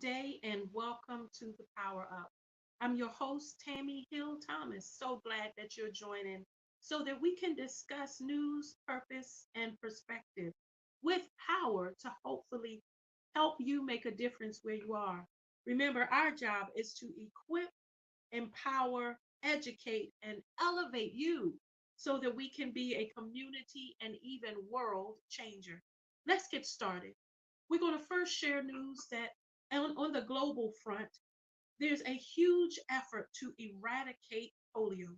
day and welcome to the Power Up. I'm your host, Tami Hill Thomas. So glad that you're joining so that we can discuss news, purpose, and perspective with power to hopefully help you make a difference where you are. Remember, our job is to equip, empower, educate, and elevate you so that we can be a community and even world changer. Let's get started. We're going to first share news that on the global front, there's a huge effort to eradicate polio.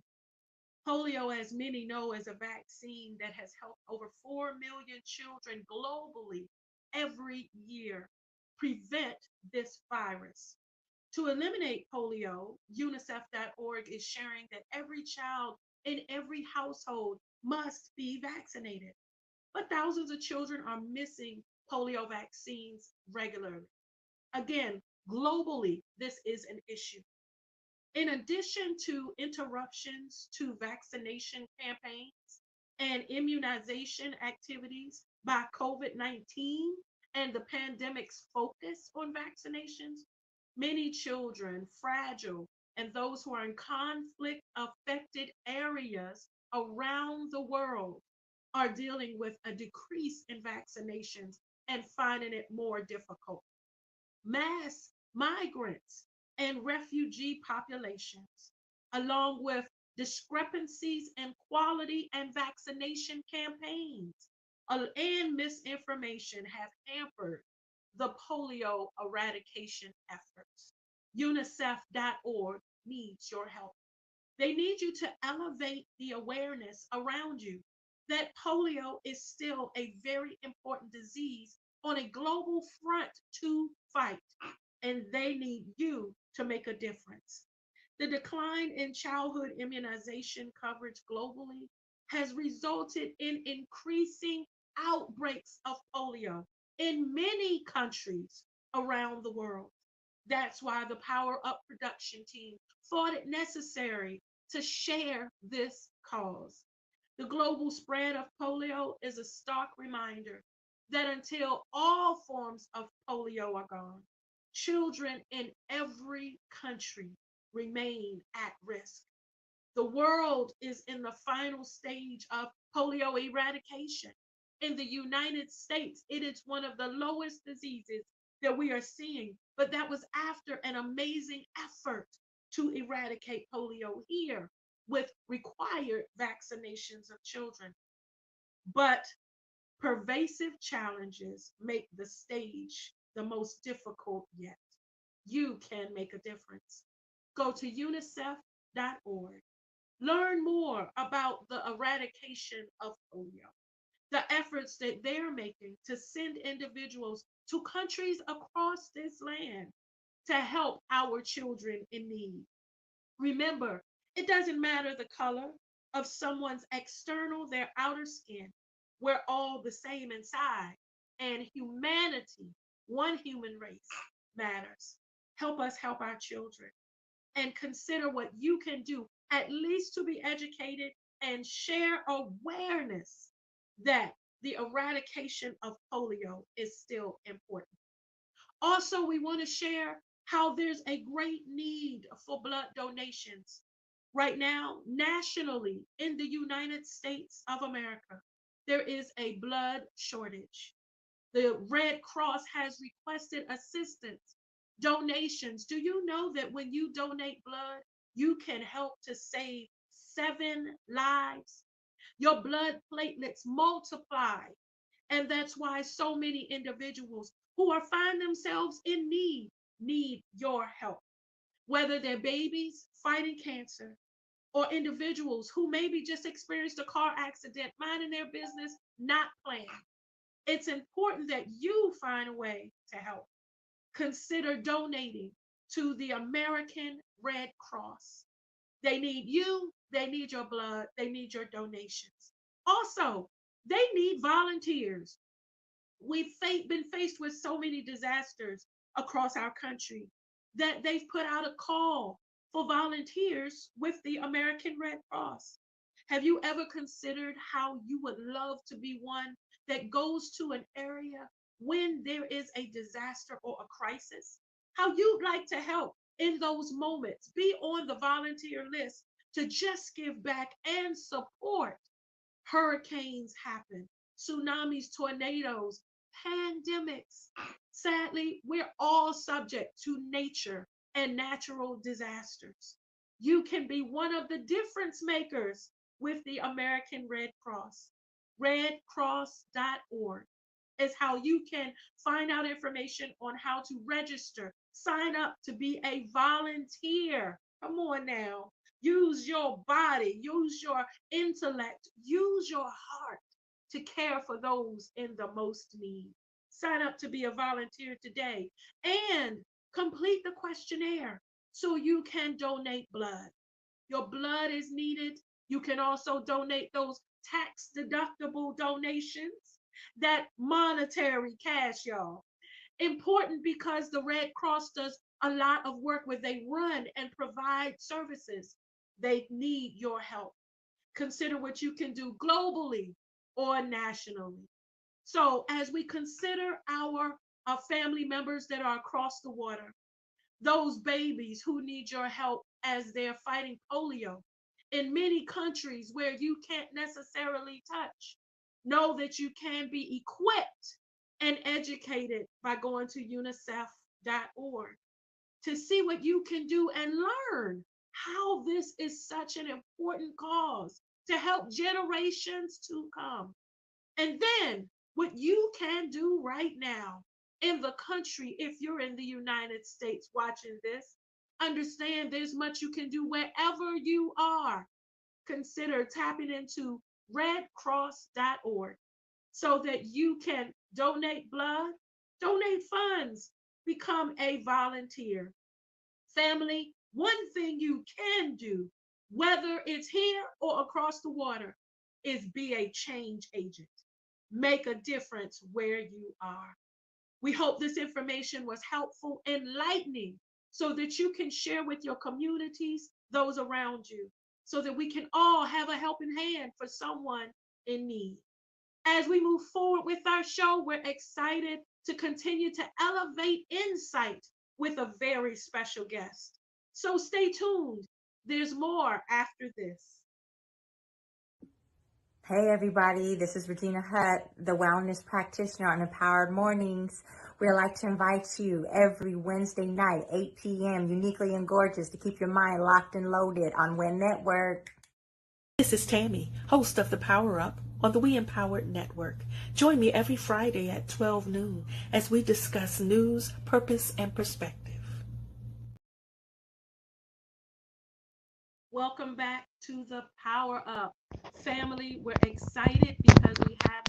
Polio, as many know, is a vaccine that has helped over 4 million children globally every year prevent this virus. To eliminate polio, UNICEF.org is sharing that every child in every household must be vaccinated. But thousands of children are missing polio vaccines regularly. Again, globally, this is an issue. In addition to interruptions to vaccination campaigns and immunization activities by COVID 19 and the pandemic's focus on vaccinations, many children, fragile, and those who are in conflict affected areas around the world are dealing with a decrease in vaccinations and finding it more difficult. Mass migrants and refugee populations, along with discrepancies in quality and vaccination campaigns and misinformation, have hampered the polio eradication efforts. UNICEF.org needs your help. They need you to elevate the awareness around you that polio is still a very important disease on a global front to fight, and they need you to make a difference. The decline in childhood immunization coverage globally has resulted in increasing outbreaks of polio in many countries around the world. That's why the Power Up production team thought it necessary to share this cause. The global spread of polio is a stark reminder that until all forms of polio are gone, children in every country remain at risk. The world is in the final stage of polio eradication. In the United States, it is one of the lowest diseases that we are seeing, but that was after an amazing effort to eradicate polio here with required vaccinations of children. But pervasive challenges make the stage the most difficult yet. You can make a difference. Go to unicef.org. Learn more about the eradication of polio, the efforts that they're making to send individuals to countries across this land to help our children in need. Remember, it doesn't matter the color of someone's external, their outer skin. We're all the same inside. And humanity, one human race, matters. Help us help our children and consider what you can do, at least to be educated and share awareness that the eradication of polio is still important. Also, we want to share how there's a great need for blood donations. Right now, nationally in the United States of America, there is a blood shortage. The Red Cross has requested assistance, donations. Do you know that when you donate blood, you can help to save 7 lives? Your blood platelets multiply. And that's why so many individuals who are find themselves in need your help. Whether they're babies fighting cancer or individuals who maybe just experienced a car accident, minding their business, not planned. It's important that you find a way to help. Consider donating to the American Red Cross. They need you, they need your blood, they need your donations. Also, they need volunteers. Been faced with so many disasters across our country that they've put out a call for volunteers with the American Red Cross. Have you ever considered how you would love to be one that goes to an area when there is a disaster or a crisis? how you'd like to help in those moments. Be on the volunteer list to just give back and support. Hurricanes happen, tsunamis, tornadoes, pandemics. Sadly, we're all subject to nature and natural disasters. You can be one of the difference makers with the American Red Cross. Redcross.org is how you can find out information on how to register, sign up to be a volunteer. Come on now. Use your body, use your intellect, use your heart to care for those in the most need. Sign up to be a volunteer today and complete the questionnaire so you can donate blood. Your blood is needed. You can also donate those tax deductible donations, that monetary cash, y'all. Important because the Red Cross does a lot of work where they run and provide services. They need your help. Consider what you can do globally or nationally. So, as we consider our family members that are across the water, those babies who need your help as they're fighting polio in many countries where you can't necessarily touch, know that you can be equipped and educated by going to unicef.org to see what you can do and learn how this is such an important cause to help generations to come. And then what you can do right now in the country, if you're in the United States watching this, understand there's much you can do wherever you are. Consider tapping into redcross.org so that you can donate blood, donate funds, become a volunteer. Family, one thing you can do, whether it's here or across the water, is be a change agent. Make a difference where you are. We hope this information was helpful, enlightening, so that you can share with your communities, those around you, so that we can all have a helping hand for someone in need. As we move forward with our show, we're excited to continue to elevate insight with a very special guest. So stay tuned. There's more after this. Hey everybody, this is Regina Hutt, the wellness practitioner on Empowered Mornings. We'd like to invite you every Wednesday night, 8 p.m., uniquely and gorgeous, to keep your mind locked and loaded on WIN Network. This is Tami, host of The Power Up on the We Empowered Network. Join me every Friday at 12 noon as we discuss news, purpose, and perspective. Welcome back to The Power Up. Family, we're excited because we have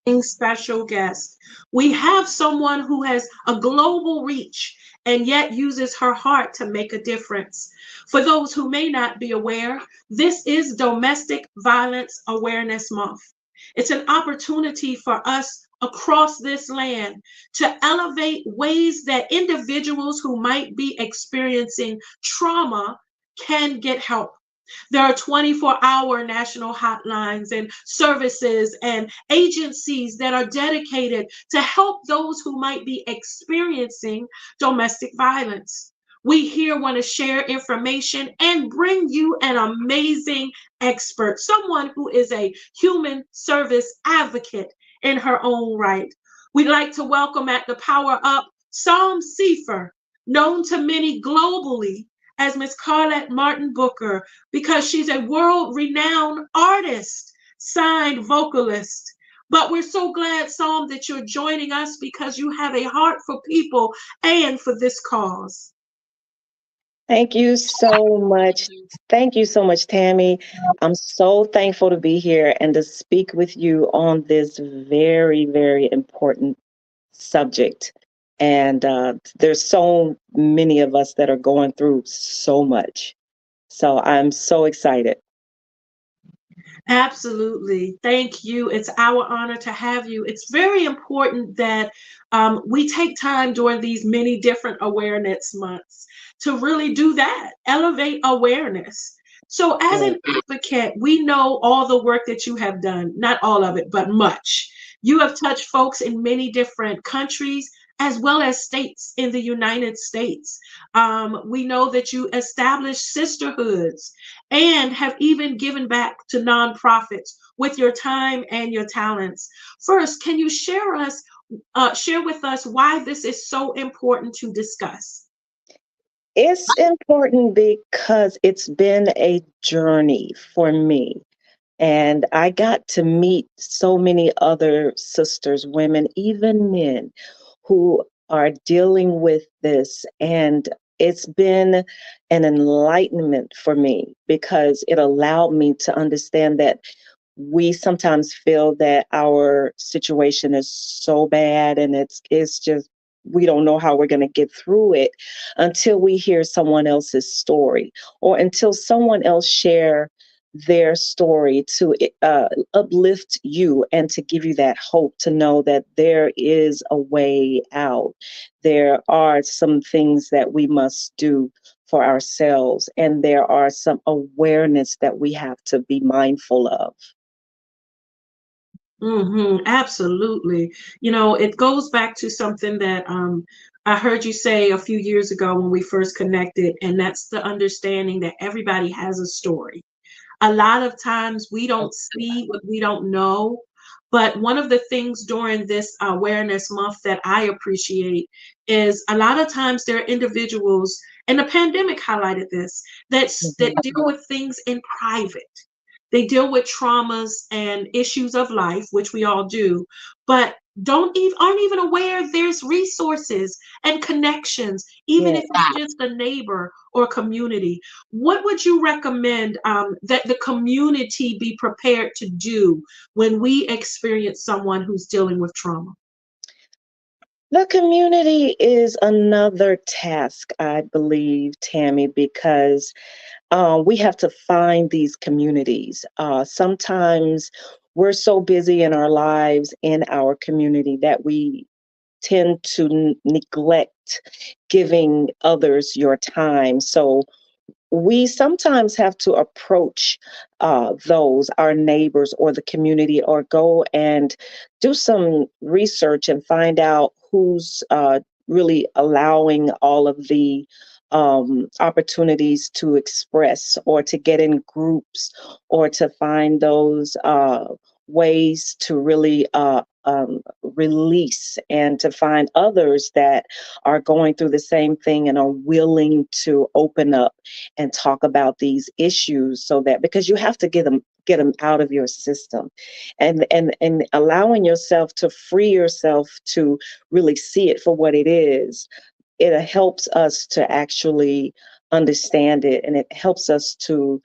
a special guest. We have someone who has a global reach and yet uses her heart to make a difference. For those who may not be aware, this is Domestic Violence Awareness Month. It's an opportunity for us across this land to elevate ways that individuals who might be experiencing trauma can get help. There are 24-hour national hotlines and services and agencies that are dedicated to help those who might be experiencing domestic violence. We here want to share information and bring you an amazing expert, someone who is a human service advocate in her own right. We'd like to welcome at the Power Up Psalm Seifer, known to many globally as Miss Carlette Martin Booker, because she's a world-renowned artist, signed vocalist. But we're so glad, Psalm, that you're joining us because you have a heart for people and for this cause. Thank you so much. Thank you so much, Tami. I'm so thankful to be here and to speak with you on this very, very important subject. And there's so many of us that are going through so much. So I'm so excited. Absolutely. Thank you. It's our honor to have you. It's very important that we take time during these many different awareness months to really do that, elevate awareness. So, as an advocate, we know all the work that you have done, not all of it, but much. You have touched folks in many different countries, as well as states in the United States. We know that you established sisterhoods and have even given back to nonprofits with your time and your talents. First, can you share with us why this is so important to discuss? It's important because it's been a journey for me. And I got to meet so many other sisters, women, even men who are dealing with this. And it's been an enlightenment for me because it allowed me to understand that we sometimes feel that our situation is so bad and it's just we don't know how we're going to get through it until we hear someone else's story or until someone else share their story to uplift you and to give you that hope to know that there is a way out. There are some things that we must do for ourselves, and there are some awareness that we have to be mindful of. Absolutely. You know, it goes back to something that I heard you say a few years ago when we first connected, and that's the understanding that everybody has a story. A lot of times we don't see what we don't know. But one of the things during this awareness month that I appreciate is a lot of times there are individuals, and the pandemic highlighted this, that Mhm. deal with things in private. They deal with traumas and issues of life, which we all do, but don't even aren't even aware there's resources and connections, even Yeah. if it's just a neighbor or community. What would you recommend that the community be prepared to do when we experience someone who's dealing with trauma? The community is another task, I believe, Tammy, because we have to find these communities. Sometimes we're so busy in our lives in our community that we tend to neglect giving others your time. So we sometimes have to approach those, our neighbors or the community, or go and do some research and find out who's really allowing all of the opportunities to express or to get in groups or to find those ways to really release and to find others that are going through the same thing and are willing to open up and talk about these issues so that because you have to get them out of your system and allowing yourself to free yourself to really see it for what it is. It helps us to actually understand it, and it helps us to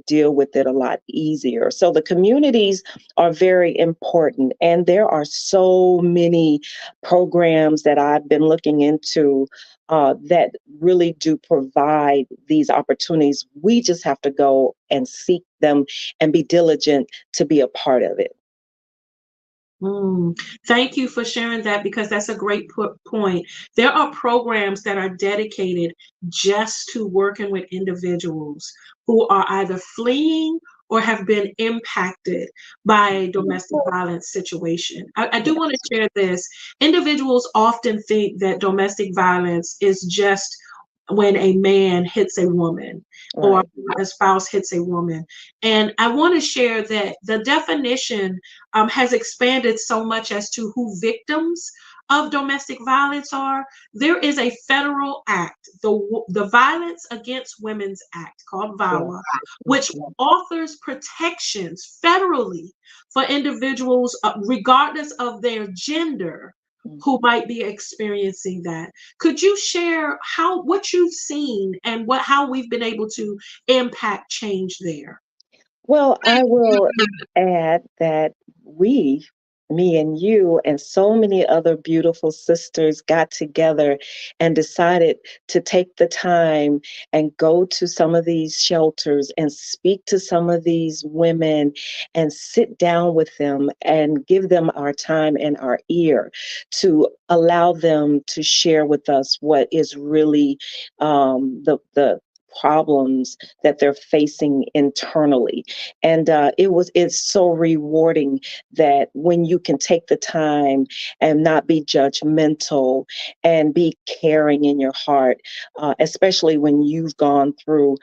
deal with it a lot easier. So the communities are very important, and there are so many programs that I've been looking into that really do provide these opportunities. We just have to go and seek them and be diligent to be a part of it. Mm. Thank you for sharing that because that's a great point. There are programs that are dedicated just to working with individuals who are either fleeing or have been impacted by a domestic violence situation. I do want to Yes. share this. Individuals often think that domestic violence is just when a man hits a woman or Right. a spouse hits a woman. And I want to share that the definition has expanded so much as to who victims of domestic violence are. There is a federal act, the Violence Against Women's Act, called Yeah. VAWA, which Yeah. offers protections federally for individuals, regardless of their gender, who Mhm. might be experiencing that. Could you share what you've seen and how we've been able to impact change there? Well, I will add that we, me and you, and so many other beautiful sisters got together and decided to take the time and go to some of these shelters and speak to some of these women and sit down with them and give them our time and our ear to allow them to share with us what is really the problems that they're facing internally. And it's so rewarding that when you can take the time and not be judgmental and be caring in your heart, especially when you've gone through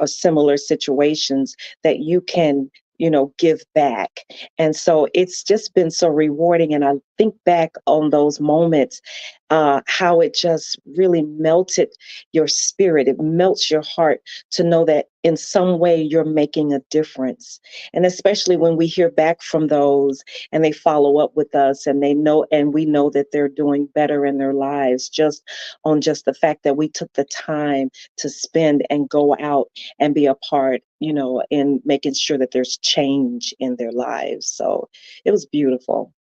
similar situations, that you can, give back. And so it's just been so rewarding. And I think back on those moments, how it just really melted your spirit. It melts your heart to know that in some way you're making a difference. And especially when we hear back from those and they follow up with us and we know that they're doing better in their lives, just the fact that we took the time to spend and go out and be a part, in making sure that there's change in their lives. So it was beautiful.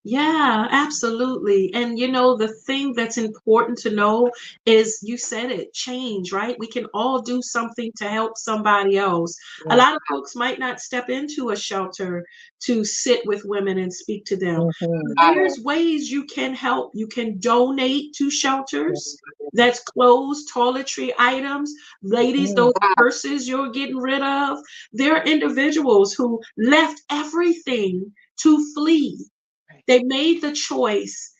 Yeah, absolutely. And the thing that's important to know is, you said it, change, right? We can all do something to help somebody else. A Yeah. lot of folks might not step into a shelter to sit with women and speak to them. There's ways you can help. You can donate to shelters. That's clothes, toiletry items. Ladies, those purses you're getting rid of. There are individuals who left everything to flee. They made the choice.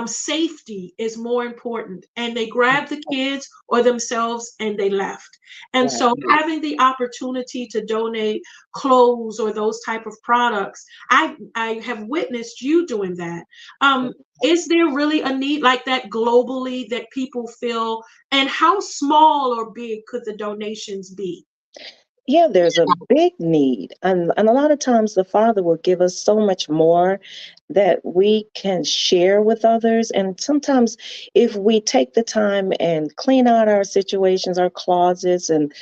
Safety is more important, and they grabbed the kids or themselves and they left. And so having the opportunity to donate clothes or those type of products, I have witnessed you doing that. Is there really a need like that globally that people feel, and how small or big could the donations be? Yeah, there's a big need. And a lot of times the Father will give us so much more that we can share with others. And sometimes if we take the time and clean out our situations, our closets, and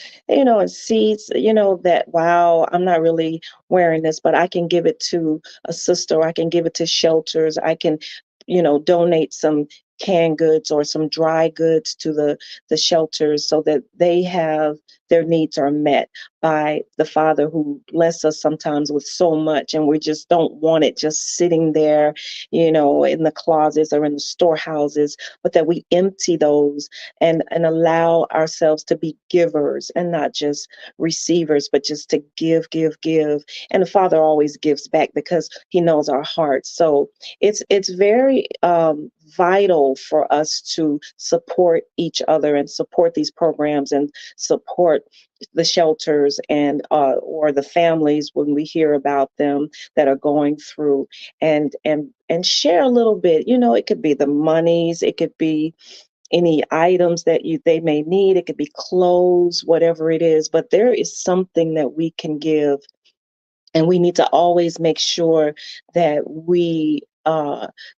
see, that, wow, I'm not really wearing this, but I can give it to a sister, I can give it to shelters, I can, donate some canned goods or some dry goods to the shelters so that their needs are met by the Father who bless us sometimes with so much, and we just don't want it just sitting there, in the closets or in the storehouses, but that we empty those and allow ourselves to be givers and not just receivers, but just to give, give, give. And the Father always gives back because he knows our hearts. So it's very vital for us to support each other and support these programs and support the shelters and or the families when we hear about them that are going through, and share a little bit. It could be the monies, it could be any items that they may need, it could be clothes, whatever it is, but there is something that we can give. And we need to always make sure that we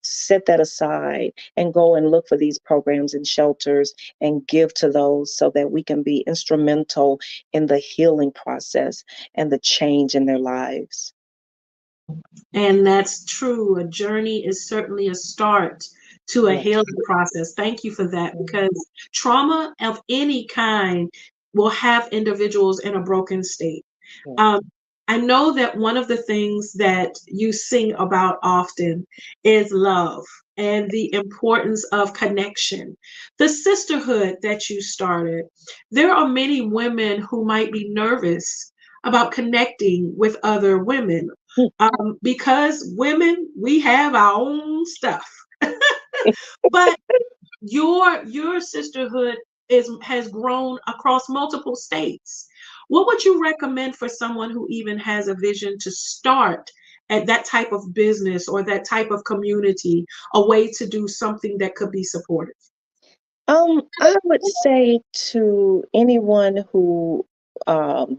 set that aside and go and look for these programs and shelters and give to those so that we can be instrumental in the healing process and the change in their lives. And that's true. A journey is certainly a start to a healing process. Thank you for that, because trauma of any kind will have individuals in a broken state. I know that one of the things that you sing about often is love and the importance of connection. The sisterhood that you started, there are many women who might be nervous about connecting with other women, because women, we have our own stuff. But your sisterhood has grown across multiple states. What would you recommend for someone who even has a vision to start at that type of business or that type of community, a way to do something that could be supportive? I would say to anyone who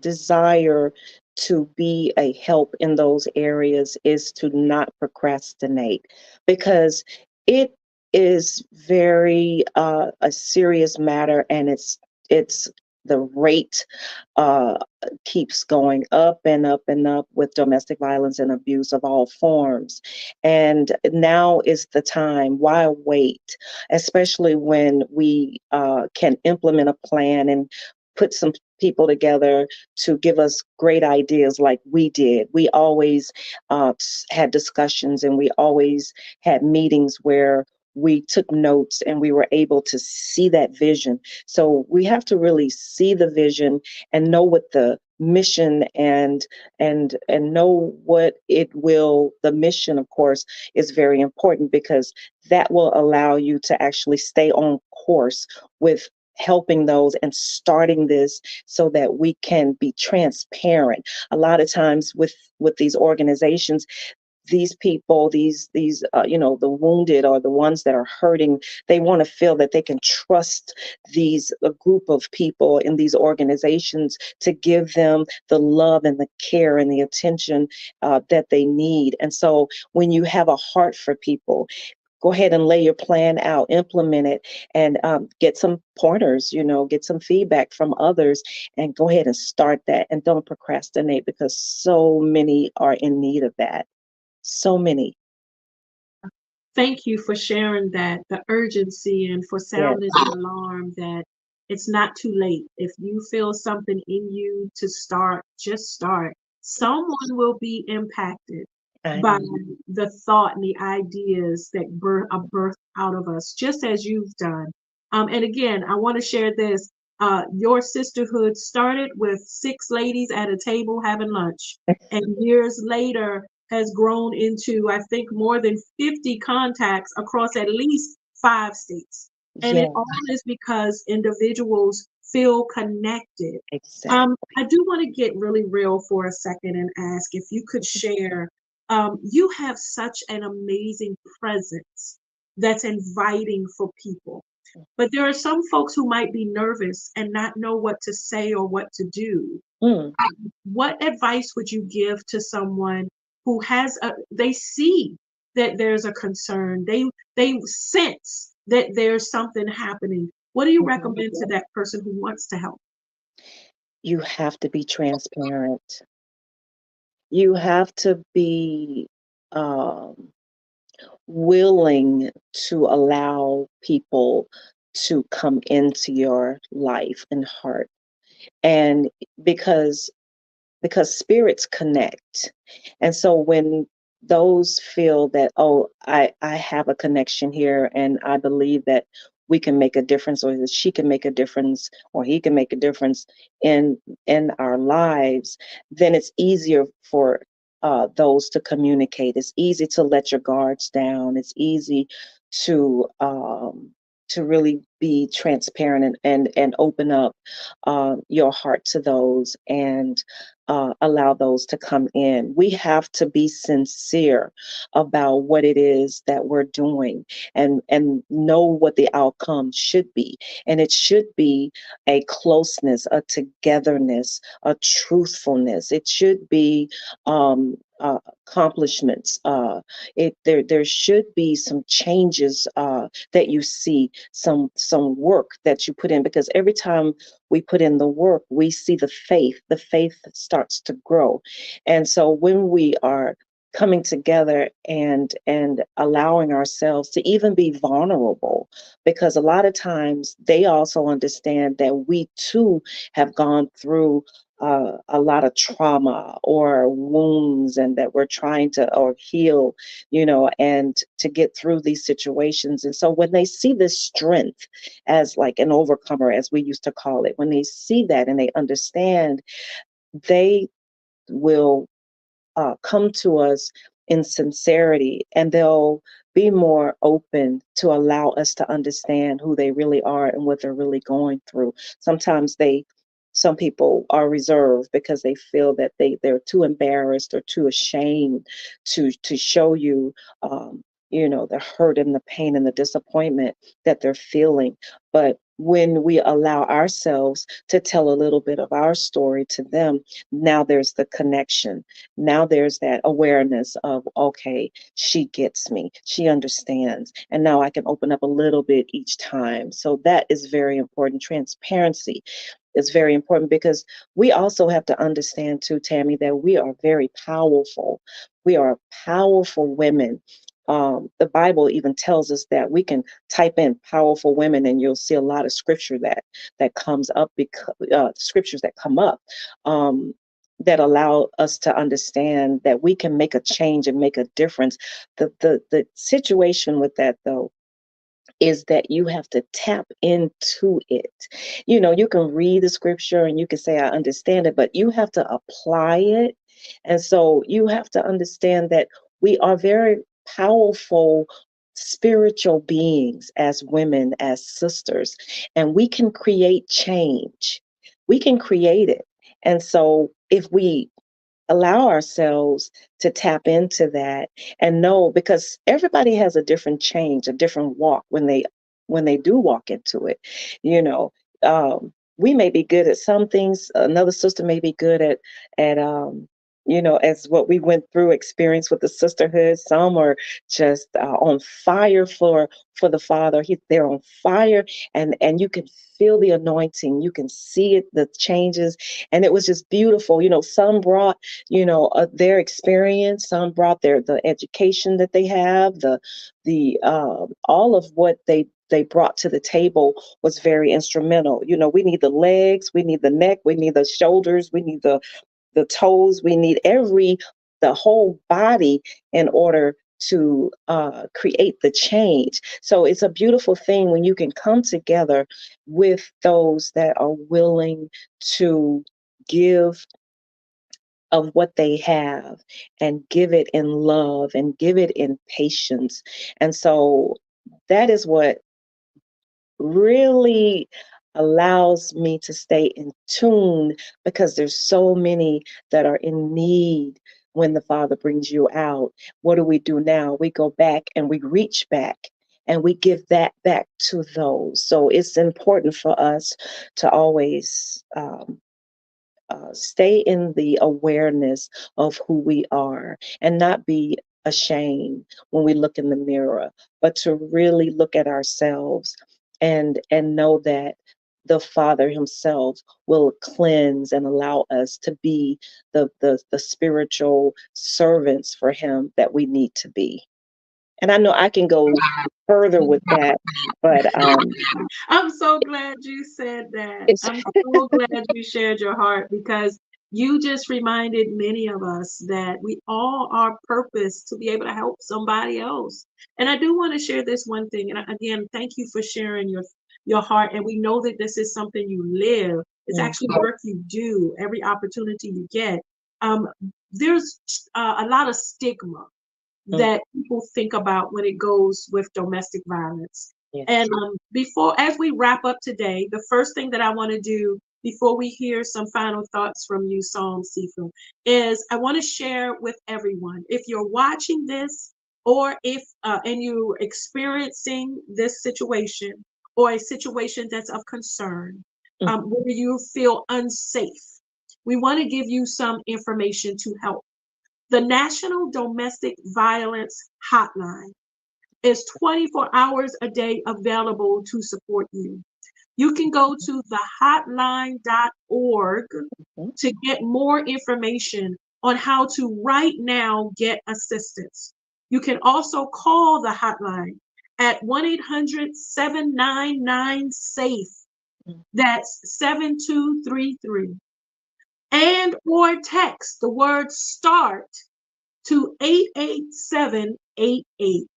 desire to be a help in those areas is to not procrastinate, because it is very a serious matter, and it's the rate uh, keeps going up and up and up with domestic violence and abuse of all forms. And now is the time. Why wait? Especially when we can implement a plan and put some people together to give us great ideas like we did. We always had discussions, and we always had meetings where we took notes and we were able to see that vision. So we have to really see the vision and know what the mission and know what it will. The mission, of course, is very important because that will allow you to actually stay on course with helping those and starting this so that we can be transparent. A lot of times with these organizations, these people, these the wounded or the ones that are hurting, they want to feel that they can trust these a group of people in these organizations to give them the love and the care and the attention that they need. And so when you have a heart for people, go ahead and lay your plan out, implement it, and get some pointers, get some feedback from others, and go ahead and start that. And don't procrastinate because so many are in need of that. So many. Thank you for sharing that, the urgency, and for Yes. sounding the alarm that it's not too late. If you feel something in you to start, just start. Someone will be impacted I by know. the thought and the ideas that are birthed out of us, just as you've done. And again, I want to share this. Your sisterhood started with 6 ladies at a table having lunch, and years later has grown into, I think, more than 50 contacts across at least 5 states. And it Yes, all is because individuals feel connected. exactly. I do want to get really real for a second and ask if you could share. You have such an amazing presence that's inviting for people. But there are some folks who might be nervous and not know what to say or what to do. Mm, What advice would you give to someone who they see that there's a concern, they sense that there's something happening? What do you mhm. recommend to that person who wants to help? You have to be transparent. You have to be um, willing to allow people to come into your life and heart. And because because spirits connect. And so when those feel that, oh, I have a connection here and I believe that we can make a difference or that she can make a difference or he can make a difference in in our lives, then it's easier for those to communicate. It's easy to let your guards down. It's easy to really be transparent and open up your heart to those and allow those to come in. We have to be sincere about what it is that we're doing and know what the outcome should be. And it should be a closeness, a togetherness, a truthfulness. It should be accomplishments. There should be some changes that you see, some work that you put in, because every time we put in the work, we see the faith starts to grow. And so when we are coming together and allowing ourselves to even be vulnerable, because a lot of times they also understand that we too have gone through a lot of trauma or wounds, and that we're trying to or heal, and to get through these situations. And so when they see this strength as like an overcomer, as we used to call it, when they see that and they understand, they will come to us in sincerity, and they'll be more open to allow us to understand who they really are and what they're really going through. Sometimes some people are reserved because they feel that they're too embarrassed or too ashamed to show you the hurt and the pain and the disappointment that they're feeling. But when we allow ourselves to tell a little bit of our story to them, now there's the connection. Now there's that awareness of, okay, she gets me, she understands. And now I can open up a little bit each time. So that is very important. Transparency is very important because we also have to understand too, Tammy, that we are very powerful. We are powerful women. The Bible even tells us that we can type in powerful women, and you'll see a lot of scripture that comes up, because scriptures that come up that allow us to understand that we can make a change and make a difference. The situation with that, though, is that you have to tap into it. You can read the scripture and you can say, I understand it, but you have to apply it. And so you have to understand that we are very powerful spiritual beings as women, as sisters, and we can create change. We can create it. And so if we allow ourselves to tap into that and know, because everybody has a different change, a different walk when they do walk into it. you know we may be good at some things, another sister may be good at as what we went through experience with the sisterhood. Some are just on fire for the Father. They're on fire, and you can feel the anointing, you can see it, the changes. And it was just beautiful. Some brought their experience. Some brought the education that they have, the all of what they brought to the table was very instrumental. We need the legs, we need the neck, we need the shoulders, we need the toes, we need the whole body in order to create the change. So it's a beautiful thing when you can come together with those that are willing to give of what they have and give it in love and give it in patience. And so that is what really allows me to stay in tune, because there's so many that are in need. When the Father brings you out, what do we do now? We go back and we reach back and we give that back to those. So it's important for us to always stay in the awareness of who we are and not be ashamed when we look in the mirror, but to really look at ourselves and know that the Father himself will cleanse and allow us to be the spiritual servants for him that we need to be. And I know I can go further with that, but I'm so glad you said that. it's I'm so glad you shared your heart, because you just reminded many of us that we all are purposed to be able to help somebody else. And I do want to share this one thing. And again, thank you for sharing your heart. And we know that this is something you live. It's actually work you do every opportunity you get. Um, there's a lot of stigma Mm, that people think about when it goes with domestic violence. yes. And as we wrap up today, the first thing that I want to do before we hear some final thoughts from you, Psalm Sifa, is I want to share with everyone. If you're watching this, or if and you're experiencing this situation, or a situation that's of concern, Mm, where you feel unsafe, we want to give you some information to help. The National Domestic Violence Hotline is 24 hours a day available to support you. You can go to thehotline.org mm, to get more information on how to right now get assistance. You can also call the hotline at 1-800-799-SAFE. mm. That's 7233. And or text the word START to 88788.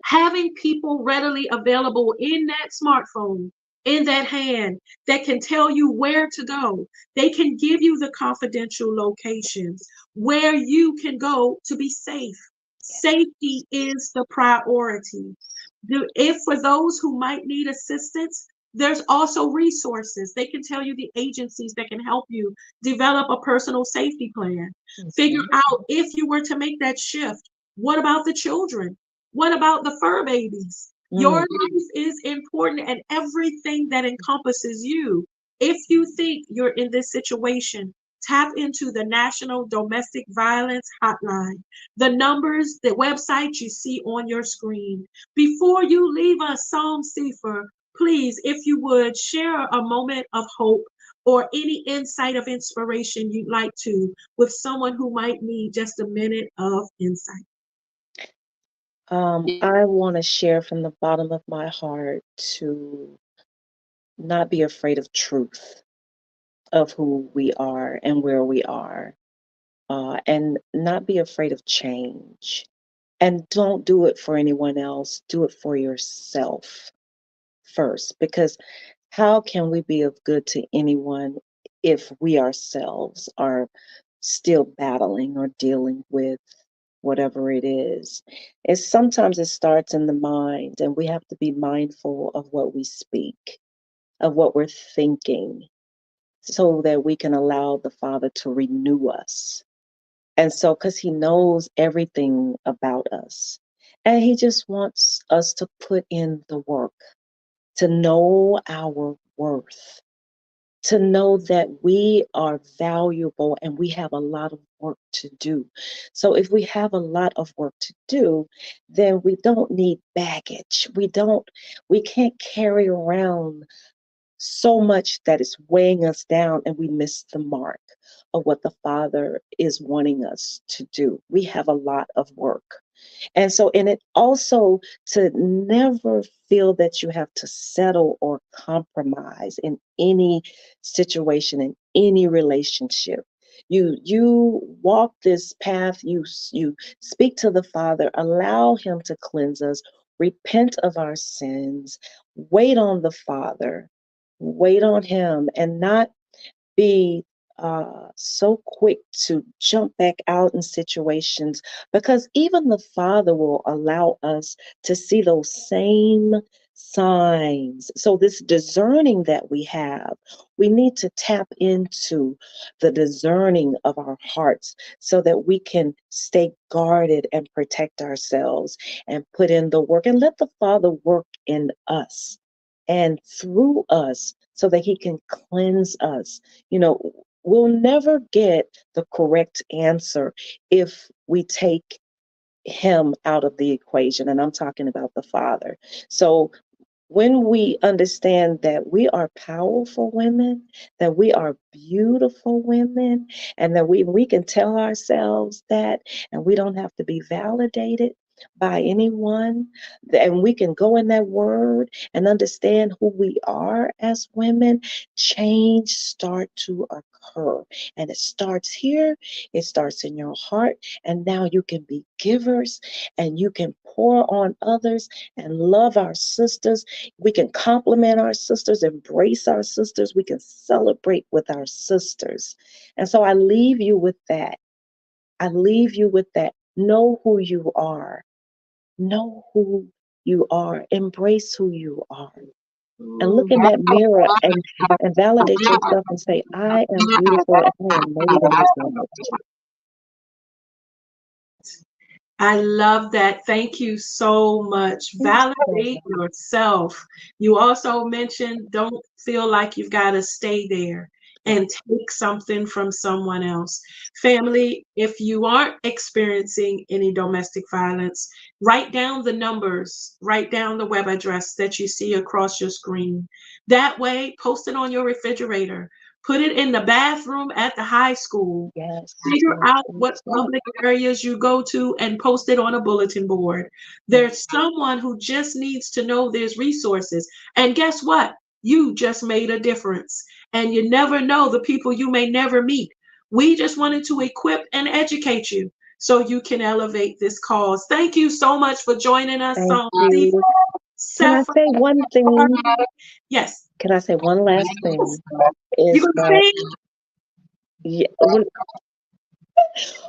Having people readily available in that smartphone, in that hand, that can tell you where to go. They can give you the confidential locations where you can go to be safe. Safety is the priority. If for those who might need assistance, there's also resources. They can tell you the agencies that can help you develop a personal safety plan. Figure out if you were to make that shift. What about the children? What about the fur babies? Your Mm. life is important, and everything that encompasses you. If you think you're in this situation, tap into the National Domestic Violence Hotline. The numbers, the website you see on your screen. Before you leave us, Psalm Sefer, please, if you would, share a moment of hope or any insight of inspiration you'd like to with someone who might need just a minute of insight. I want to share from the bottom of my heart to not be afraid of truth, of who we are and where we are, and not be afraid of change. And don't do it for anyone else. Do it for yourself first. Because how can we be of good to anyone if we ourselves are still battling or dealing with whatever it is? It's sometimes it starts in the mind, and we have to be mindful of what we speak, of what we're thinking, so that we can allow the Father to renew us. And so, because He knows everything about us, and He just wants us to put in the work, to know our worth, to know that we are valuable and we have a lot of work to do. So if we have a lot of work to do, then we don't need baggage. We can't carry around so much that is weighing us down and we miss the mark of what the Father is wanting us to do. We have a lot of work. And so, and it also to never feel that you have to settle or compromise in any situation, in any relationship. You walk this path, you speak to the Father, allow Him to cleanse us, repent of our sins, wait on the Father, wait on Him, and not be so quick to jump back out in situations, because even the Father will allow us to see those same signs. So, this discerning that we need to tap into the discerning of our hearts so that we can stay guarded and protect ourselves and put in the work and let the Father work in us and through us so that He can cleanse us. You know, we'll never get the correct answer if we take Him out of the equation. And I'm talking about the Father. So when we understand that we are powerful women, that we are beautiful women, and that we can tell ourselves that, and we don't have to be validated by anyone, and we can go in that word and understand who we are as women, change start to occur. And it starts here, it starts in your heart, and now you can be givers and you can pour on others and love our sisters. We can compliment our sisters, embrace our sisters. We can celebrate with our sisters. And so I leave you with that. I leave you with that. Know who you are. Know who you are. Embrace who you are. And look Ooh, in that mirror and validate yourself and say, I am beautiful and I am made in His image. I love that. Thank you so much. Validate yourself. You also mentioned don't feel like you've got to stay there and take something from someone else. Family, if you aren't experiencing any domestic violence, write down the numbers, write down the web address that you see across your screen. That way, post it on your refrigerator. Put it in the bathroom at the high school. Yes, Figure yes, out what yes, yes. public areas you go to and post it on a bulletin board. There's someone who just needs to know there's resources. And guess what? You just made a difference. And you never know the people you may never meet. We just wanted to equip and educate you so you can elevate this cause. Thank you so much for joining us Thank on you. Can I say one thing? Yes. Can I say one last thing? You Is gonna that, sing? yeah,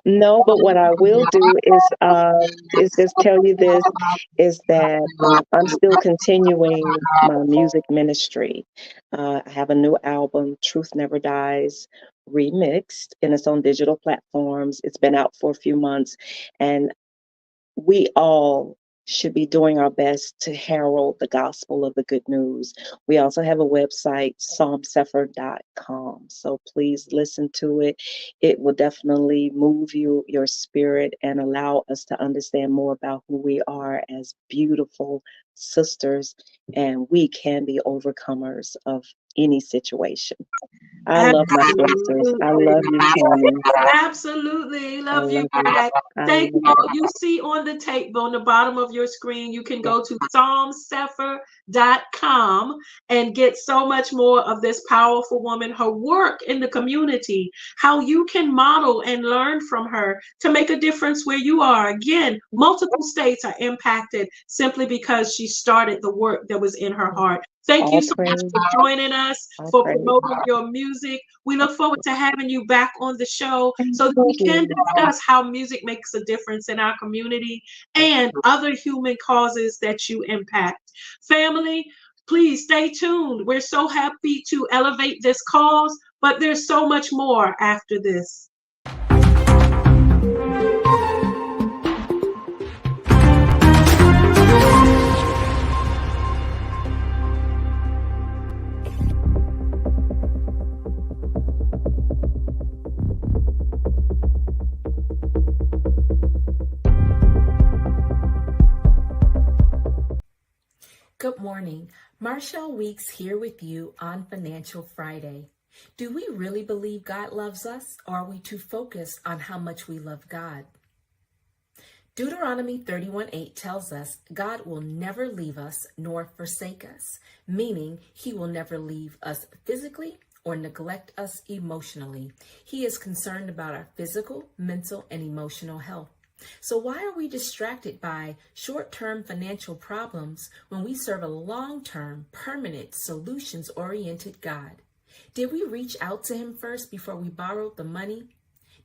no, but what I will do is just tell you this, is that I'm still continuing my music ministry. I have a new album, Truth Never Dies, remixed, and it's on digital platforms. It's been out for a few months, and we all should be doing our best to herald the gospel of the good news. We also have a website, psalmsephir.com. So please listen to it. It will definitely move your spirit, and allow us to understand more about who we are as beautiful sisters, and we can be overcomers of any situation. I love my sisters. I love you, Tammy. Absolutely. I Love you love you. back. I Thank love you. you. You see on the tape on the bottom of your screen, you can Yeah. go to psalmsephir.com and get so much more of this powerful woman, her work in the community, how you can model and learn from her to make a difference where you are. Again, multiple states are impacted simply because she started the work that was in her heart. Thank you All so much praise. for joining us, All for praise. promoting your music. We look forward to having you back on the show so that we Thank can you. discuss how music makes a difference in our community and other human causes that you impact. Family, please stay tuned. We're so happy to elevate this cause, but there's so much more after this. Good morning. Marshall Weeks here with you on Financial Friday. Do we really believe God loves us, or are we too focused on how much we love God? Deuteronomy 31:8 tells us God will never leave us nor forsake us, meaning he will never leave us physically or neglect us emotionally. He is concerned about our physical, mental, and emotional health. So why are we distracted by short-term financial problems when we serve a long-term, permanent, solutions-oriented God? Did we reach out to him first before we borrowed the money?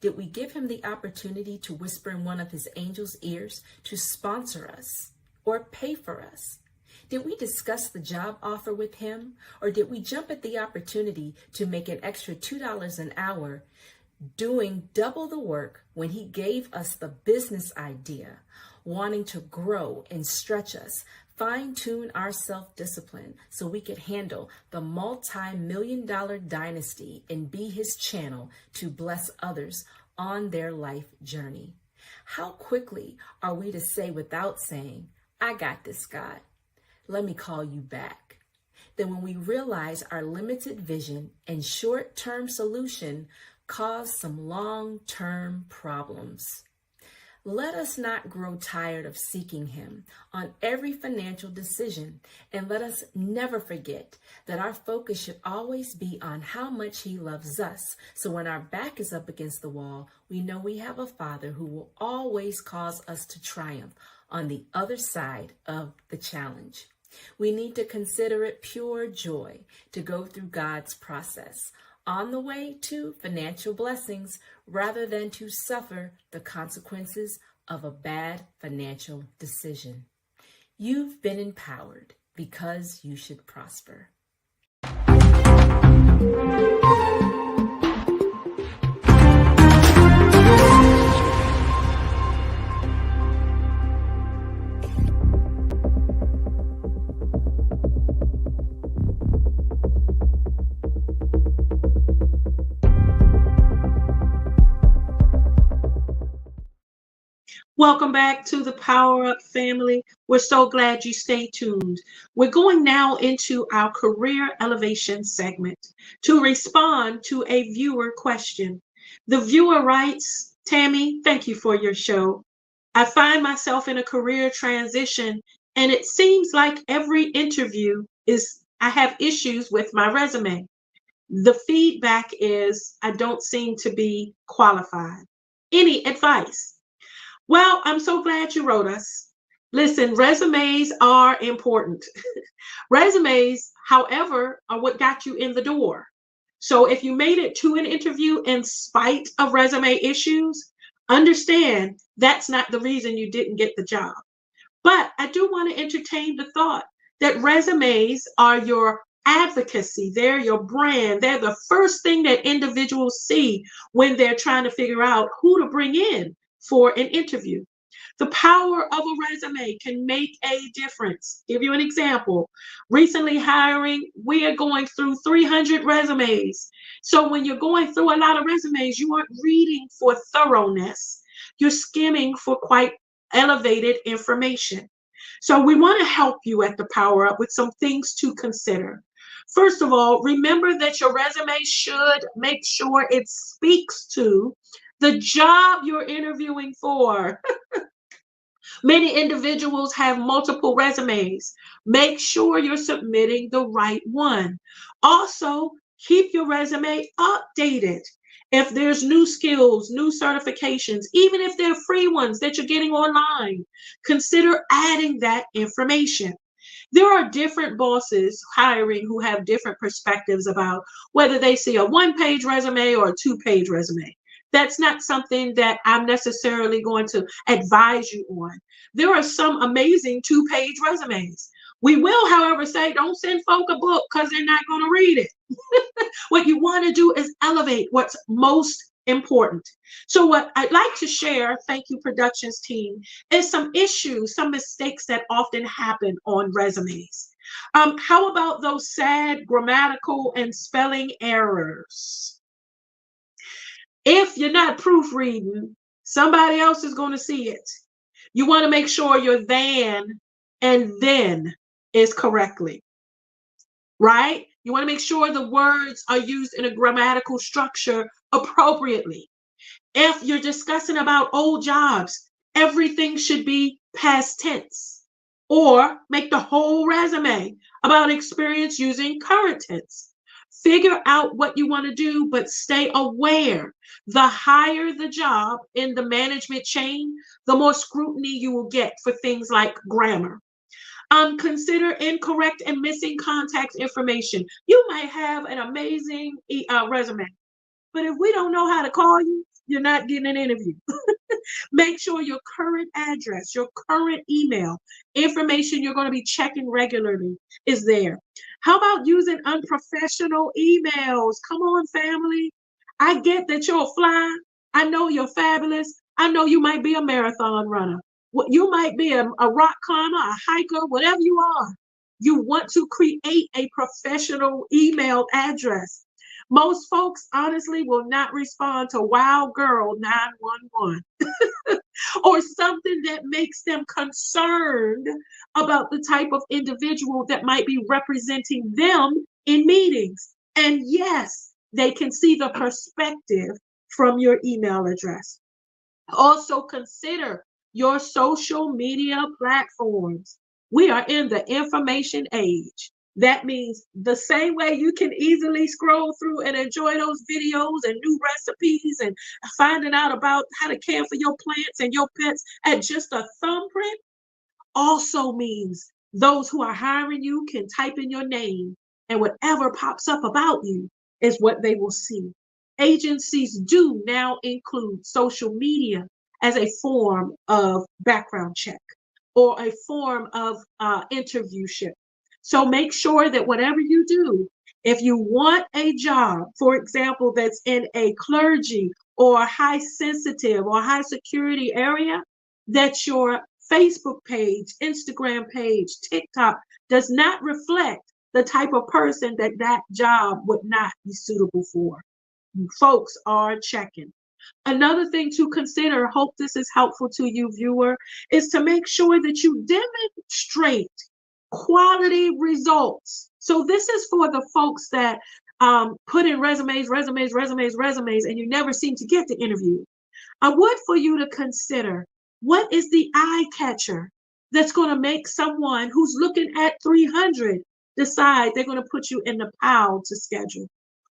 Did we give him the opportunity to whisper in one of his angels' ears to sponsor us or pay for us? Did we discuss the job offer with him, or did we jump at the opportunity to make an extra $2 an hour doing double the work when he gave us the business idea, wanting to grow and stretch us, fine-tune our self-discipline so we could handle the multi-million-dollar dynasty and be his channel to bless others on their life journey? How quickly are we to say without saying, "I got this, God. Let me call you back"? Then when we realize our limited vision and short-term solution cause some long-term problems. Let us not grow tired of seeking him on every financial decision, and let us never forget that our focus should always be on how much he loves us. So when our back is up against the wall, we know we have a Father who will always cause us to triumph on the other side of the challenge. We need to consider it pure joy to go through God's process on the way to financial blessings rather than to suffer the consequences of a bad financial decision. You've been empowered because you should prosper. Welcome back to the Power Up family. We're so glad you stay tuned. We're going now into our career elevation segment to respond to a viewer question. The viewer writes, "Tammy, thank you for your show. I find myself in a career transition, and it seems like every interview I have issues with my resume. The feedback is I don't seem to be qualified. Any advice?" Well, I'm so glad you wrote us. Listen, resumes are important. Resumes, however, are what got you in the door. So if you made it to an interview in spite of resume issues, understand that's not the reason you didn't get the job. But I do want to entertain the thought that resumes are your advocacy. They're your brand. They're the first thing that individuals see when they're trying to figure out who to bring in for an interview. The power of a resume can make a difference. Give you an example. Recently hiring, we are going through 300 resumes. So when you're going through a lot of resumes, you aren't reading for thoroughness. You're skimming for quite elevated information. So we want to help you at the Power Up with some things to consider. First of all, remember that your resume should make sure it speaks to the job you're interviewing for. Many individuals have multiple resumes. Make sure you're submitting the right one. Also, keep your resume updated. If there's new skills, new certifications, even if they're free ones that you're getting online, consider adding that information. There are different bosses hiring who have different perspectives about whether they see a one-page resume or a two-page resume. That's not something that I'm necessarily going to advise you on. There are some amazing two-page resumes. We will, however, say don't send folk a book because they're not going to read it. What you want to do is elevate what's most important. So what I'd like to share, thank you productions team, is some issues, some mistakes that often happen on resumes. How about those sad grammatical and spelling errors? If you're not proofreading, somebody else is going to see it. You want to make sure your than and then is correctly, right? You want to make sure the words are used in a grammatical structure appropriately. If you're discussing about old jobs, everything should be past tense. Or make the whole resume about experience using current tense. Figure out what you want to do, but stay aware. The higher the job in the management chain, the more scrutiny you will get for things like grammar. Consider incorrect and missing contact information. You might have an amazing resume, but if we don't know how to call you, you're not getting an interview. Make sure your current address, your current email, information you're going to be checking regularly is there. How about using unprofessional emails? Come on, family. I get that you're a fly. I know you're fabulous. I know you might be a marathon runner. You might be a rock climber, a hiker, whatever you are. You want to create a professional email address. Most folks honestly will not respond to Wow Girl 911 or something that makes them concerned about the type of individual that might be representing them in meetings. And yes, they can see the perspective from your email address. Also consider your social media platforms. We are in the information age. That means the same way you can easily scroll through and enjoy those videos and new recipes and finding out about how to care for your plants and your pets at just a thumbprint, also means those who are hiring you can type in your name and whatever pops up about you is what they will see. Agencies do now include social media as a form of background check or a form of interviewship. So make sure that whatever you do, if you want a job, for example, that's in a clergy or high sensitive or high security area, that your Facebook page, Instagram page, TikTok does not reflect the type of person that that job would not be suitable for. Folks are checking. Another thing to consider, hope this is helpful to you, viewer, is to make sure that you demonstrate quality results. So this is for the folks that put in resumes, and you never seem to get the interview. I would for you to consider, what is the eye catcher that's going to make someone who's looking at 300 decide they're going to put you in the pile to schedule?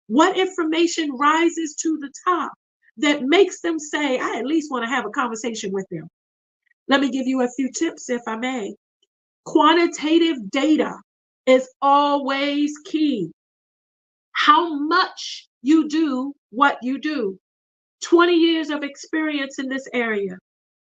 What information rises to the top that makes them say, I at least want to have a conversation with them? Let me give you a few tips, if I may. Quantitative data is always key. How much you do what you do. 20 years of experience in this area.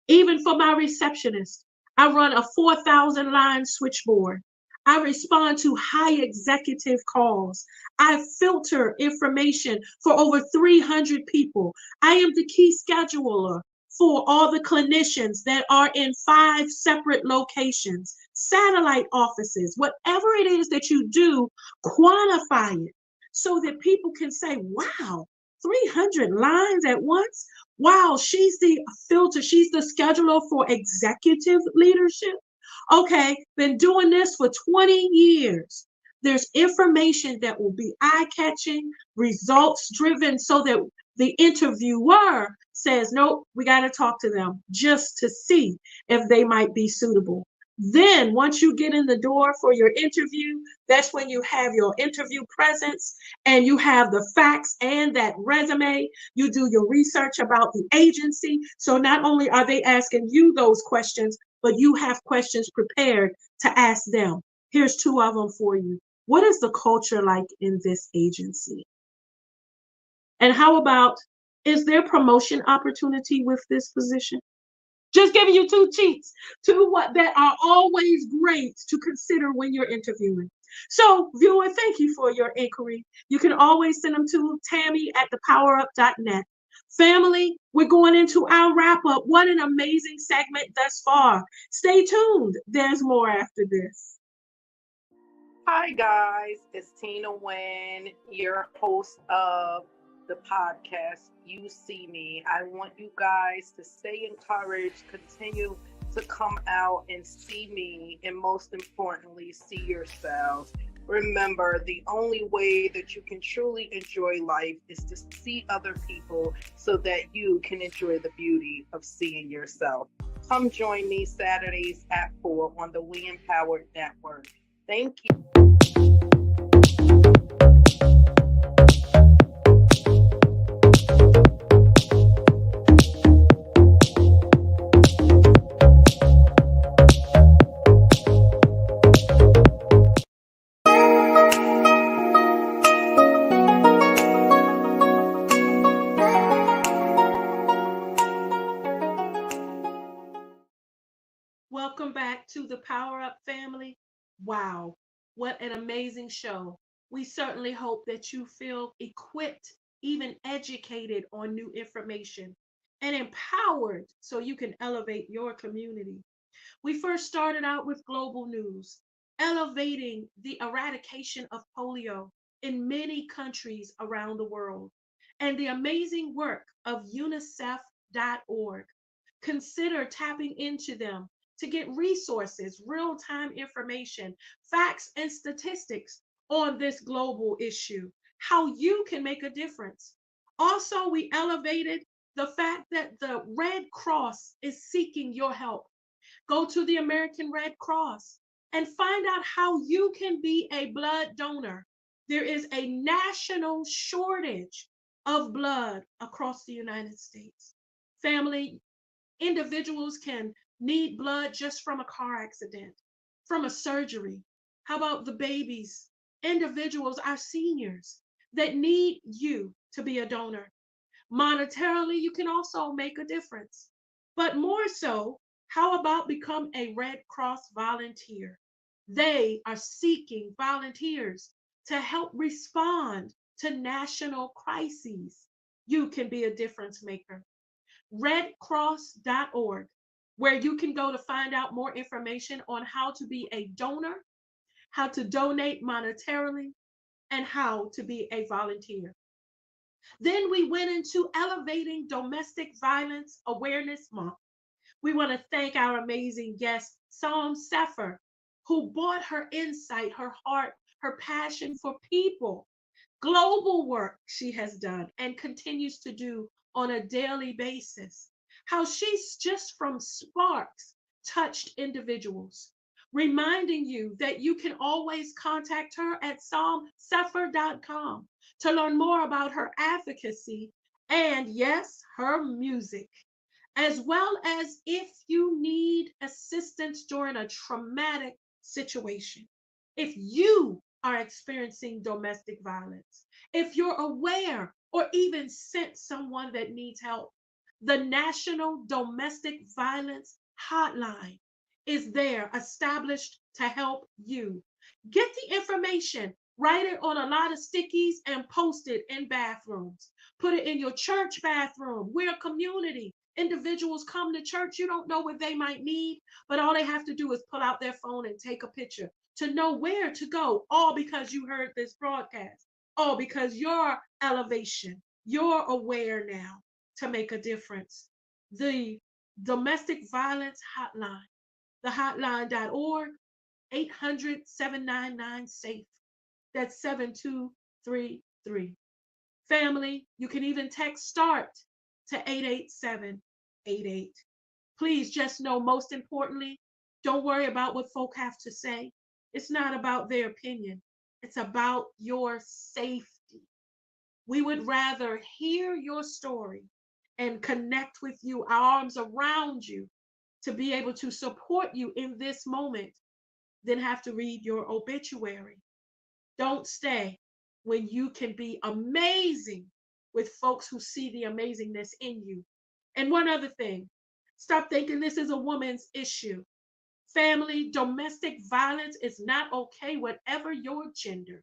Even for my receptionist, I run a 4,000 line switchboard. I respond to high executive calls. I filter information for over 300 people. I am the key scheduler for all the clinicians that are in 5 separate locations, satellite offices, whatever it is that you do, quantify it so that people can say, wow, 300 lines at once? Wow, she's the filter, she's the scheduler for executive leadership. Okay, been doing this for 20 years. There's information that will be eye-catching, results-driven, so that the interviewer says, nope, we got to talk to them just to see if they might be suitable. Then, once you get in the door for your interview, that's when you have your interview presence and you have the facts and that resume. You do your research about the agency. So, not only are they asking you those questions, but you have questions prepared to ask them. Here's two of them for you. What is the culture like in this agency? And how about, is there promotion opportunity with this position? Just giving you two cheats, two what that are always great to consider when you're interviewing. So, viewer, thank you for your inquiry. You can always send them to Tami@thepowerup.net. Family, we're going into our wrap up. What an amazing segment thus far. Stay tuned. There's more after this. Hi, guys. It's Tina Wynn, your host of the podcast, You See Me. I want you guys to stay encouraged, continue to come out and see me, and most importantly, see yourselves. Remember, the only way that you can truly enjoy life is to see other people so that you can enjoy the beauty of seeing yourself. Come join me Saturdays at 4 on the We Empowered Network. Thank you. Welcome back to the Power Up family. Wow, what an amazing show. We certainly hope that you feel equipped, even educated on new information, and empowered so you can elevate your community. We first started out with global news, elevating the eradication of polio in many countries around the world, and the amazing work of UNICEF.org. Consider tapping into them to get resources, real time information, facts, and statistics on this global issue, how you can make a difference. Also, we elevated the fact that the Red Cross is seeking your help. Go to the American Red Cross and find out how you can be a blood donor. There is a national shortage of blood across the United States. Family, individuals can need blood just from a car accident, from a surgery. How about the babies, individuals, our seniors that need you to be a donor? Monetarily, you can also make a difference. But more so, how about become a Red Cross volunteer? They are seeking volunteers to help respond to national crises. You can be a difference maker. Redcross.org, where you can go to find out more information on how to be a donor, how to donate monetarily, and how to be a volunteer. Then we went into elevating Domestic Violence Awareness Month. We want to thank our amazing guest, Psalm Sefer, who brought her insight, her heart, her passion for people, global work she has done and continues to do on a daily basis. How she's just from sparks touched individuals, reminding you that you can always contact her at psalmsefer.com to learn more about her advocacy and, yes, her music, as well as if you need assistance during a traumatic situation. If you are experiencing domestic violence, if you're aware or even sent someone that needs help, the National Domestic Violence Hotline is there, established to help you. Get the information, write it on a lot of stickies and post it in bathrooms. Put it in your church bathroom. We're a community. Individuals come to church, you don't know what they might need, but all they have to do is pull out their phone and take a picture to know where to go, all because you heard this broadcast, all because your elevation, you're aware now to make a difference. The Domestic Violence Hotline, the hotline.org, 800-799-SAFE. That's 7233. Family, you can even text START to 88788. Please just know, most importantly, don't worry about what folk have to say. It's not about their opinion. It's about your safety. We would rather hear your story and connect with you, our arms around you, to be able to support you in this moment than have to read your obituary. Don't stay when you can be amazing with folks who see the amazingness in you. And one other thing, stop thinking this is a woman's issue. Family, domestic violence is not okay, whatever your gender.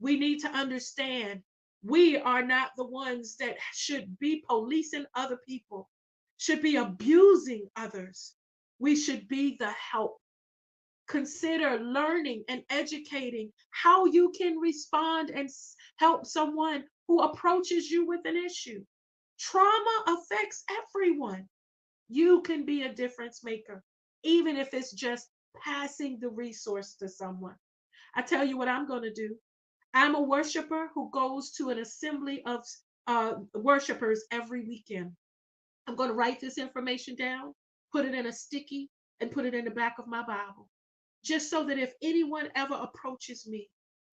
We need to understand we are not the ones that should be policing other people, should be abusing others. We should be the help. Consider learning and educating how you can respond and help someone who approaches you with an issue. Trauma affects everyone. You can be a difference maker, even if it's just passing the resource to someone. I tell you what I'm going to do. I'm a worshiper who goes to an assembly of worshipers every weekend. I'm going to write this information down, put it in a sticky, and put it in the back of my Bible, just so that if anyone ever approaches me,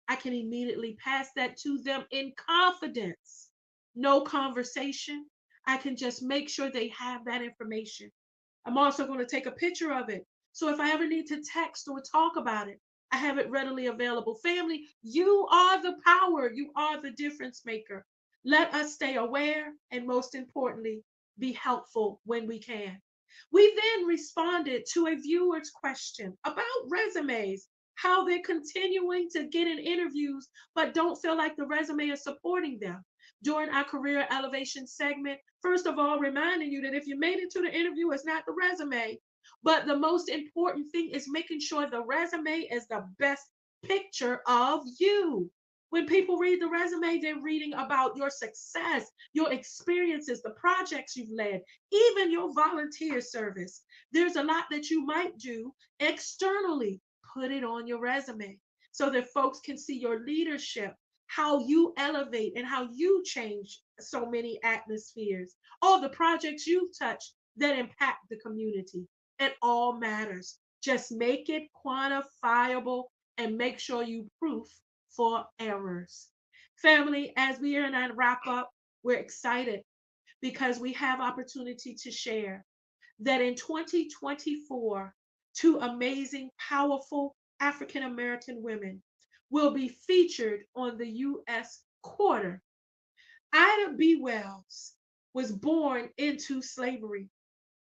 I can immediately pass that to them in confidence. No conversation. I can just make sure they have that information. I'm also going to take a picture of it. So if I ever need to text or talk about it, I have it readily available. Family, you are the power. You are the difference maker. Let us stay aware and, most importantly, be helpful when we can. We then responded to a viewer's question about resumes, how they're continuing to get in interviews, but don't feel like the resume is supporting them. During our career elevation segment, first of all, reminding you that if you made it to the interview, it's not the resume. But the most important thing is making sure the resume is the best picture of you. When people read the resume, they're reading about your success, your experiences, the projects you've led, even your volunteer service. There's a lot that you might do externally. Put it on your resume so that folks can see your leadership, how you elevate and how you change so many atmospheres, all the projects you've touched that impact the community. It all matters. Just make it quantifiable and make sure you proof for errors. Family, as we are in our wrap up, we're excited because we have opportunity to share that in 2024, two amazing, powerful African American women will be featured on the U.S. quarter. Ida B. Wells was born into slavery,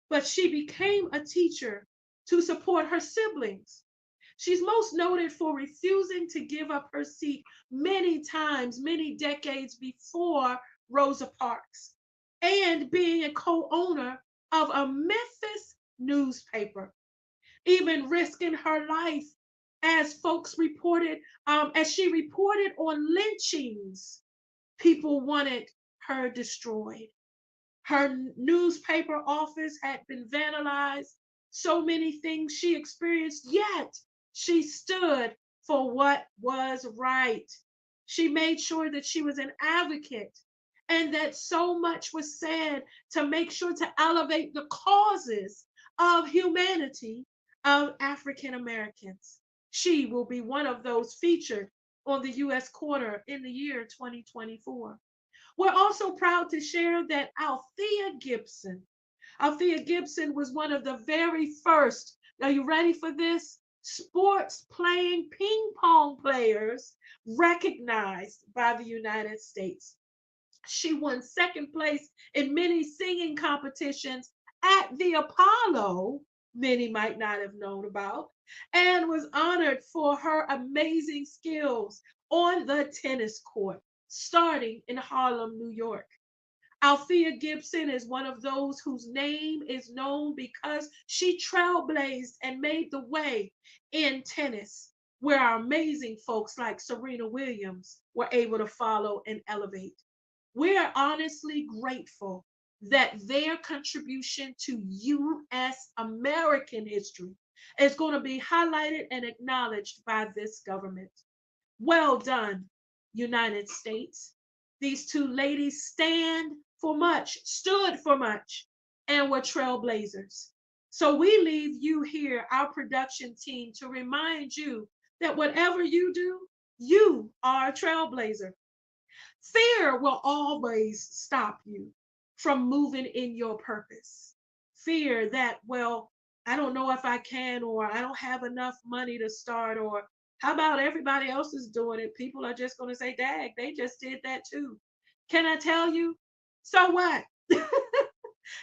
but she became a teacher to support her siblings. She's most noted for refusing to give up her seat many times, many decades before Rosa Parks, and being a co-owner of a Memphis newspaper, even risking her life as folks reported, as she reported on lynchings. People wanted her destroyed. Her newspaper office had been vandalized. So many things she experienced, yet she stood for what was right. She made sure that she was an advocate and that so much was said to make sure to elevate the causes of humanity of African Americans. She will be one of those featured on the U.S. quarter in the year 2024. We're also proud to share that Althea Gibson was one of the very first, are you ready for this? Sports playing ping pong players recognized by the United States. She won second place in many singing competitions at the Apollo, many might not have known about, and was honored for her amazing skills on the tennis court, starting in Harlem, New York. Althea Gibson is one of those whose name is known because she trailblazed and made the way in tennis, where our amazing folks like Serena Williams were able to follow and elevate. We're honestly grateful that their contribution to U.S. American history is going to be highlighted and acknowledged by this government. Well done, United States. These two ladies stood for much, and were trailblazers. So we leave you here, our production team, to remind you that whatever you do, you are a trailblazer. Fear will always stop you from moving in your purpose. Fear that, well, I don't know if I can, or I don't have enough money to start, or how about everybody else is doing it? People are just going to say, dag, they just did that too. Can I tell you? So what?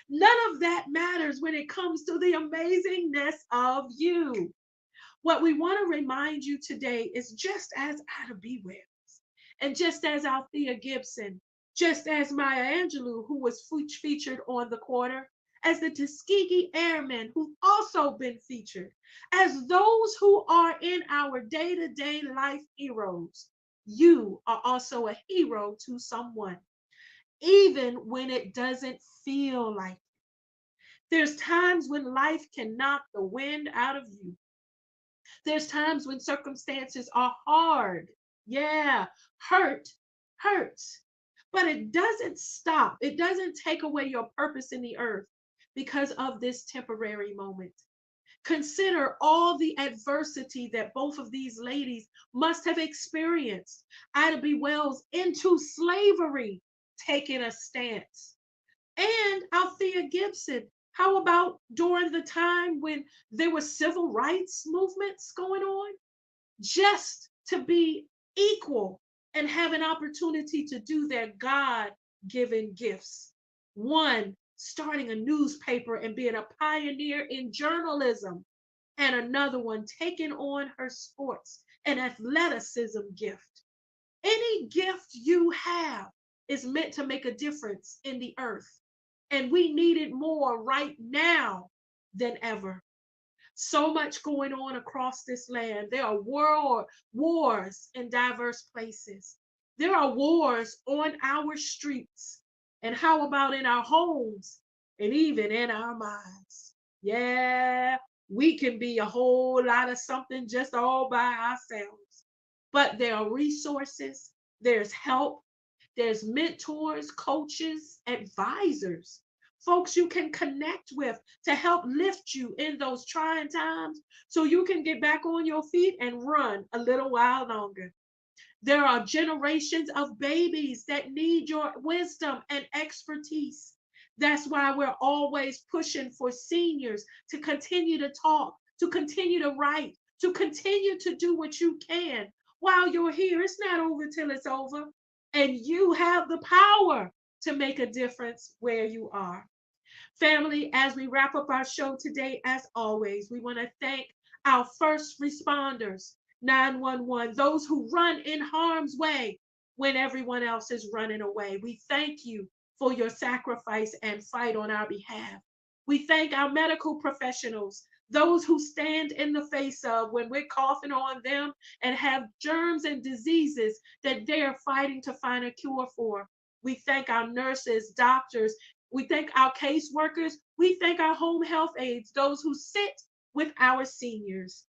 None of that matters when it comes to the amazingness of you. What we want to remind you today is just as Ida B. Wells, and just as Althea Gibson, just as Maya Angelou, who was featured on The Quarter, as the Tuskegee Airmen, who've also been featured, as those who are in our day-to-day life heroes, you are also a hero to someone, even when it doesn't feel like it. There's times when life can knock the wind out of you. There's times when circumstances are hard. Yeah, hurts. But it doesn't stop. It doesn't take away your purpose in the earth because of this temporary moment. Consider all the adversity that both of these ladies must have experienced. Ida B. Wells into slavery, taking a stance. And Althea Gibson, how about during the time when there were civil rights movements going on? Just to be equal and have an opportunity to do their God-given gifts. One, starting a newspaper and being a pioneer in journalism, and another one taking on her sports and athleticism gift. Any gift you have is meant to make a difference in the earth. And we need it more right now than ever. So much going on across this land. There are wars in diverse places. There are wars on our streets. And how about in our homes and even in our minds? Yeah, we can be a whole lot of something just all by ourselves. But there are resources, there's help, there's mentors, coaches, advisors, folks you can connect with to help lift you in those trying times so you can get back on your feet and run a little while longer. There are generations of babies that need your wisdom and expertise. That's why we're always pushing for seniors to continue to talk, to continue to write, to continue to do what you can while you're here. It's not over till it's over. And you have the power to make a difference where you are. Family, as we wrap up our show today, as always, we want to thank our first responders, 911, those who run in harm's way when everyone else is running away. We thank you for your sacrifice and fight on our behalf. We thank our medical professionals, those who stand in the face of when we're coughing on them and have germs and diseases that they're fighting to find a cure for. We thank our nurses, doctors, we thank our caseworkers. We thank our home health aides, those who sit with our seniors.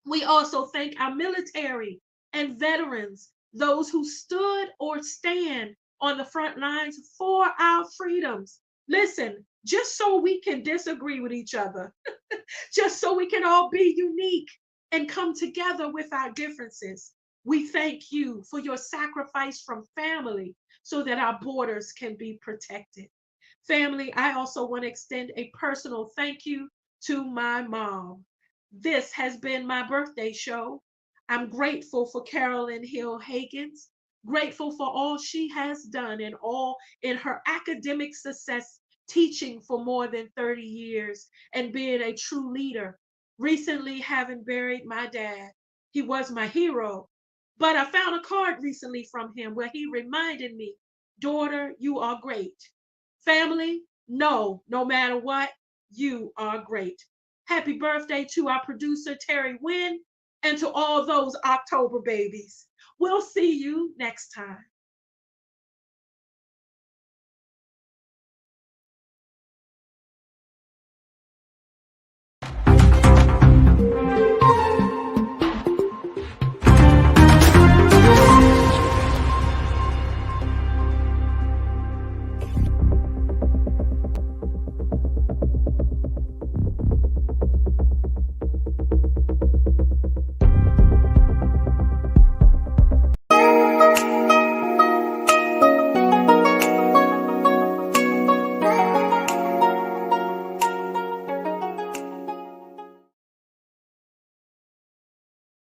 We also thank our military and veterans, those who stood or stand on the front lines for our freedoms. Listen, just so we can disagree with each other, just so we can all be unique and come together with our differences. We thank you for your sacrifice from family so that our borders can be protected. Family, I also want to extend a personal thank you to my mom. This has been my birthday show. I'm grateful for Carolyn Hill Hagans, grateful for all she has done and all in her academic success, teaching for more than 30 years and being a true leader. Recently, having buried my dad, he was my hero. But I found a card recently from him where he reminded me, daughter, you are great. Family, no matter what, you are great. Happy birthday to our producer, Terry Wynn, and to all those October babies. We'll see you next time.